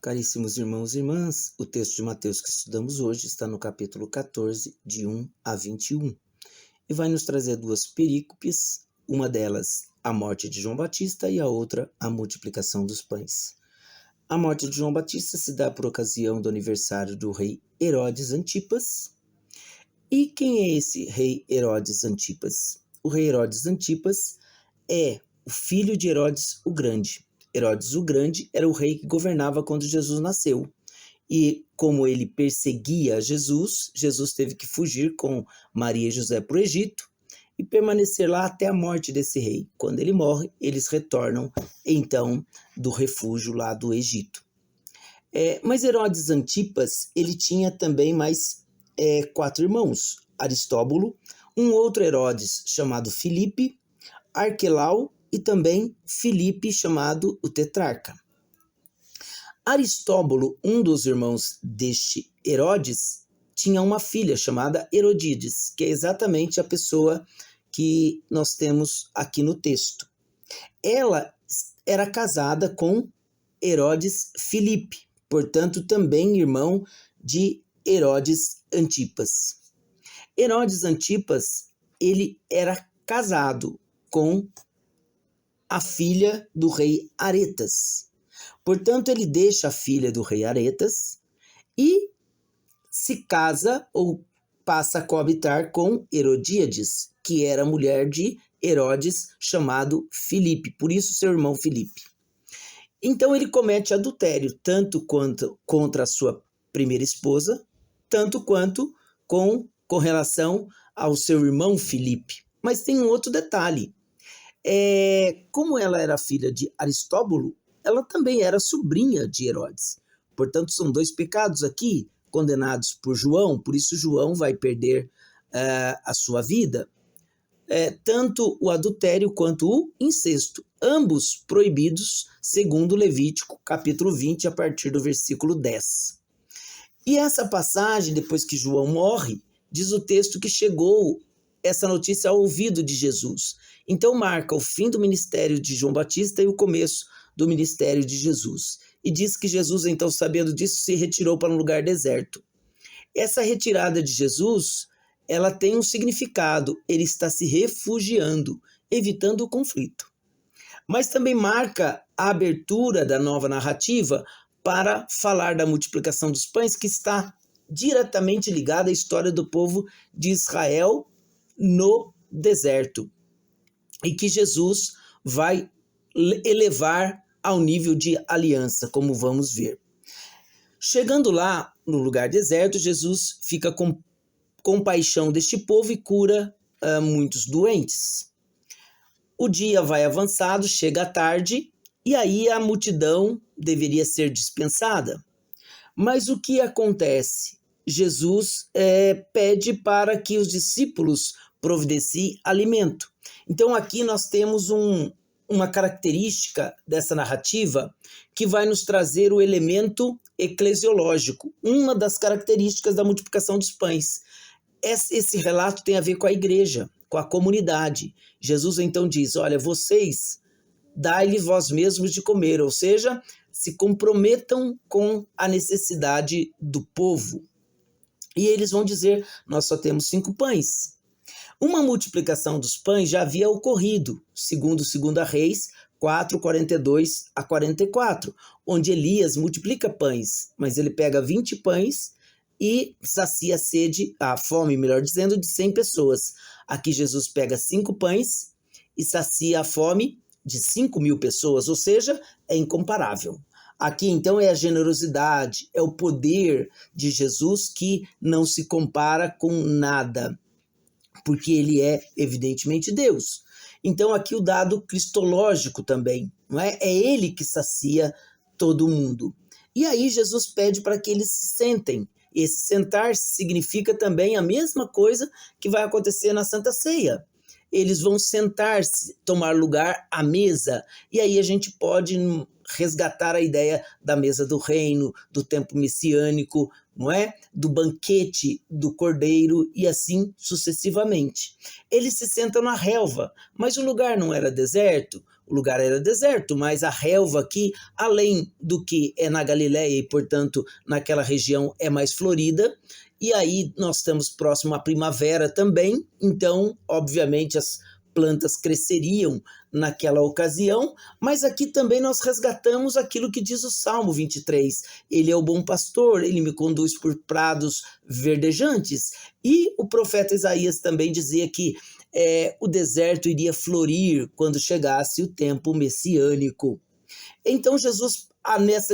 Caríssimos irmãos e irmãs, o texto de Mateus que estudamos hoje está no capítulo 14, de 1 a 21, e vai nos trazer duas perícopes, uma delas a morte de João Batista e a outra a multiplicação dos pães. A morte de João Batista se dá por ocasião do aniversário do rei Herodes Antipas. E quem é esse rei Herodes Antipas? O rei Herodes Antipas é o filho de Herodes o Grande. Herodes o Grande era o rei que governava quando Jesus nasceu. E como ele perseguia Jesus, Jesus teve que fugir com Maria e José para o Egito e permanecer lá até a morte desse rei. Quando ele morre, eles retornam então do refúgio lá do Egito. Mas Herodes Antipas, ele tinha também mais 4 irmãos: Aristóbulo, um outro Herodes chamado Filipe, Arquelau e também Filipe, chamado o Tetrarca. Aristóbulo, um dos irmãos deste Herodes, tinha uma filha chamada Herodíades, que é exatamente a pessoa que nós temos aqui no texto. Ela era casada com Herodes Filipe, portanto também irmão de Herodes Antipas. Herodes Antipas, ele era casado com a filha do rei Aretas. Portanto, ele deixa a filha do rei Aretas e se casa ou passa a coabitar com Herodíades, que era mulher de Herodes, chamado Filipe, por isso seu irmão Filipe. Então ele comete adultério, tanto quanto contra a sua primeira esposa, tanto quanto com relação ao seu irmão Filipe. Mas tem um outro detalhe. Como ela era filha de Aristóbulo, ela também era sobrinha de Herodes. Portanto, são 2 pecados aqui condenados por João, por isso João vai perder a sua vida. Tanto o adultério quanto o incesto, ambos proibidos, segundo Levítico, capítulo 20, a partir do versículo 10. E essa passagem, depois que João morre, diz o texto que chegou essa notícia ao ouvido de Jesus. Então marca o fim do ministério de João Batista e o começo do ministério de Jesus. E diz que Jesus, então, sabendo disso, se retirou para um lugar deserto. Essa retirada de Jesus, ela tem um significado. Ele está se refugiando, evitando o conflito. Mas também marca a abertura da nova narrativa para falar da multiplicação dos pães, que está diretamente ligada à história do povo de Israel no deserto, e que Jesus vai elevar ao nível de aliança, como vamos ver. Chegando lá, no lugar deserto, Jesus fica com compaixão deste povo e cura muitos doentes. O dia vai avançado, chega a tarde, e aí a multidão deveria ser dispensada. Mas o que acontece? Jesus pede para que os discípulos providenciem alimento. Então aqui nós temos uma característica dessa narrativa que vai nos trazer o elemento eclesiológico, uma das características da multiplicação dos pães. Esse relato tem a ver com a igreja, com a comunidade. Jesus então diz: olha, vocês dai-lhe vós mesmos de comer, ou seja, se comprometam com a necessidade do povo. E eles vão dizer: nós só temos 5 pães. Uma multiplicação dos pães já havia ocorrido, segundo 2 Reis 4, 42 a 44, onde Elias multiplica pães, mas ele pega 20 pães e sacia a fome, melhor dizendo, de 100 pessoas. Aqui Jesus pega 5 pães e sacia a fome de 5.000 pessoas, ou seja, é incomparável. Aqui então é a generosidade, é o poder de Jesus que não se compara com nada, porque ele é evidentemente Deus. Então aqui o dado cristológico também, não é? É ele que sacia todo mundo. E aí Jesus pede para que eles se sentem. Esse sentar-se significa também a mesma coisa que vai acontecer na Santa Ceia. Eles vão sentar-se, tomar lugar à mesa, e aí a gente pode resgatar a ideia da mesa do reino, do tempo messiânico, não é? Do banquete do cordeiro e assim sucessivamente. Eles se sentam na relva, mas o lugar não era deserto, o lugar era deserto, mas a relva aqui, além do que é na Galileia e, portanto, naquela região é mais florida, e aí nós estamos próximo à primavera também, então, obviamente, as plantas cresceriam naquela ocasião, mas aqui também nós resgatamos aquilo que diz o Salmo 23. Ele é o bom pastor, ele me conduz por prados verdejantes. E o profeta Isaías também dizia que o deserto iria florir quando chegasse o tempo messiânico. Então Jesus,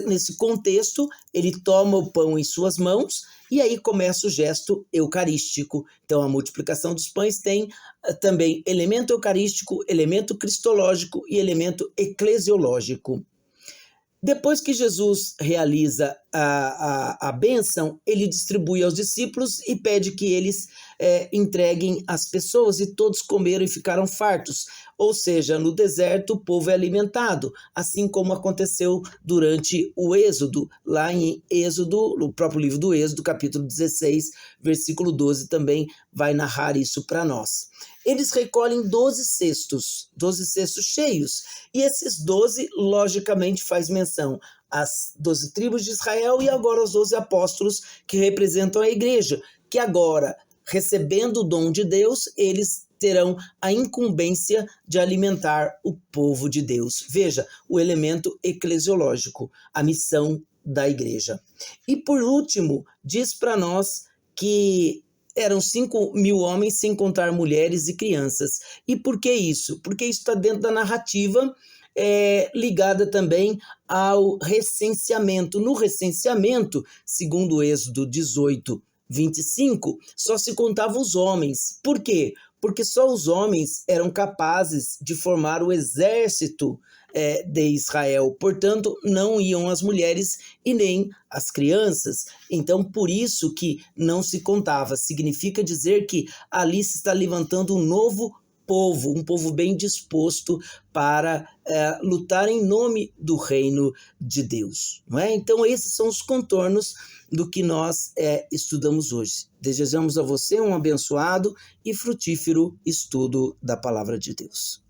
nesse contexto, ele toma o pão em suas mãos e aí começa o gesto eucarístico. Então a multiplicação dos pães tem também elemento eucarístico, elemento cristológico e elemento eclesiológico. Depois que Jesus realiza a bênção, ele distribui aos discípulos e pede que eles entreguem às pessoas, e todos comeram e ficaram fartos. Ou seja, no deserto o povo é alimentado, assim como aconteceu durante o Êxodo. Lá em Êxodo, no próprio livro do Êxodo, capítulo 16, versículo 12, também vai narrar isso para nós. Eles recolhem 12 cestos cheios, e esses 12, logicamente, faz menção às 12 tribos de Israel e agora aos 12 apóstolos que representam a igreja, que agora, recebendo o dom de Deus, eles terão a incumbência de alimentar o povo de Deus. Veja, o elemento eclesiológico, a missão da igreja. E por último, diz para nós que eram 5.000 homens, sem contar mulheres e crianças. E por que isso? Porque isso está dentro da narrativa ligada também ao recenseamento. No recenseamento, segundo o Êxodo 18, 25, só se contavam os homens. Por quê? Porque só os homens eram capazes de formar o exército de Israel. Portanto, não iam as mulheres e nem as crianças. Então, por isso que não se contava. Significa dizer que ali se está levantando um novo povo, um povo bem disposto para lutar em nome do reino de Deus. Não é? Então, esses são os contornos do que nós estudamos hoje. Desejamos a você um abençoado e frutífero estudo da Palavra de Deus.